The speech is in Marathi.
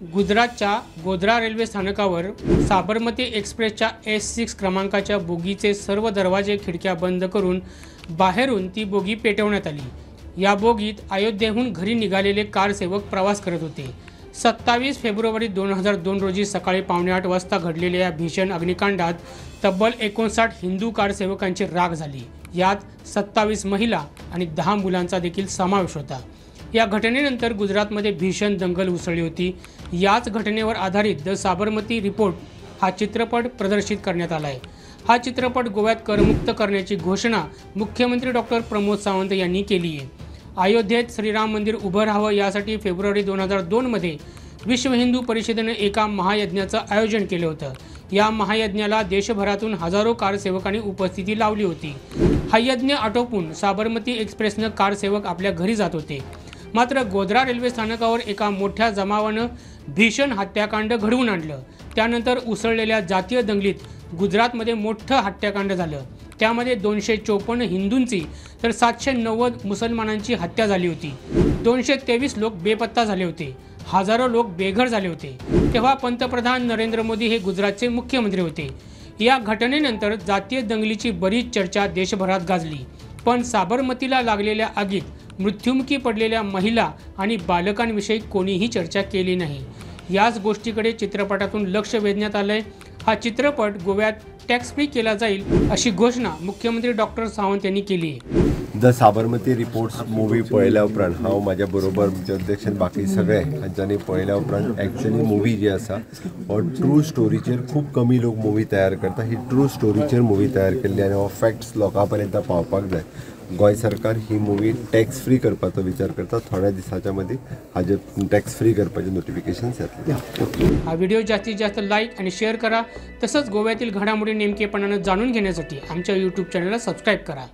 गुजरातच्या गोध्रा रेल्वे स्थानकावर साबरमती एक्सप्रेसच्या S6 क्रमांकाच्या बोगीचे सर्व दरवाजे खिडक्या बंद करून बाहेरून ती बोगी पेटवण्यात आली। या बोगीत अयोध्येहून घरी निघालेले कारसेवक प्रवास करत होते। 27 फेब्रुवारी 2002 रोजी सकाळी 7:45 वाजता घडलेल्या या भीषण अग्निकांडात तब्बल 59 हिंदू कारसेवकांची राख झाली। यात 27 महिला आणि 10 मुलांचा देखील समावेश होता। या घटनेनंतर गुजरातमध्ये भीषण दंगल उसळली होती। याच घटनेवर आधारित द साबरमती रिपोर्ट हा चित्रपट प्रदर्शित करण्यात आला आहे। हा चित्रपट गोव्यात करमुक्त करण्याची घोषणा मुख्यमंत्री डॉक्टर प्रमोद सावंत यांनी केली आहे। अयोध्येत श्रीराम मंदिर उभं राहावं यासाठी फेब्रुवारी 2002 मध्ये विश्व हिंदू परिषदेने एका महायज्ञाचं आयोजन केलं होतं। या महायज्ञाला देशभरातून हजारो कारसेवकांनी उपस्थिती लावली होती। हा यज्ञ आटोपून साबरमती एक्सप्रेसनं कारसेवक आपल्या घरी जात होते। मात्र गोध्रा रेल्वे स्थानकावर एका मोठ्या जमावानं भीषण हत्याकांड घडवून आणलं। त्यानंतर उसळलेल्या जातीय दंगलीत गुजरातमध्ये मोठं हत्याकांड झालं। त्यामध्ये 254 हिंदूंची तर 790 मुसलमानांची हत्या झाली होती। 223 लोक बेपत्ता झाले होते। हजारो लोक बेघर झाले होते। तेव्हा पंतप्रधान नरेंद्र मोदी हे गुजरातचे मुख्यमंत्री होते। या घटनेनंतर जातीय दंगलीची बरीच चर्चा देशभरात गाजली। पण साबरमतीला लागलेल्या आगीत मृत्युमुखी पडलेल्या महिला आणि बालकांविषयी कोणीही चर्चा केली नाही। याच गोष्टीकडे चित्रपटातून लक्ष वेधण्यात आलंय। हा चित्रपट गोव्यात टॅक्स फ्री केला जाईल अशी घोषणा मुख्यमंत्री डॉक्टर सावंत यांनी केली आहे। द साबरमती रिपोर्ट्स मूवी पळयल्या उपरांत हांव म्हाज्या बरोबर म्हणजे अध्यक्ष बाकी सगळे हांच्यांनी पळयल्या उपरांत एक्चुअली मूवी जी आसा हो ट्रू स्टोरीचेर खूब कमी लोक मूवी तयार करता। ही ट्रू स्टोरीचेर मूवी तयार केल्ली आनी हो फॅक्ट्स लोकां पर्यंत पावपाक जाय। गोंय सरकार ही मूवी टॅक्स फ्री करपाचो विचार करता। थोड्या दिसाच्या मदीं हाजे टॅक्स फ्री करपाचे नोटिफिकेशन्स येतले। हा व्हिडिओ जास्तीत जास्त लाईक आणि शेअर करा। तसंच गोव्यातील घडामोडी नेमकेपणाने जाणून घेण्यासाठी आमच्या YouTube चॅनलला सबस्क्राईब करा।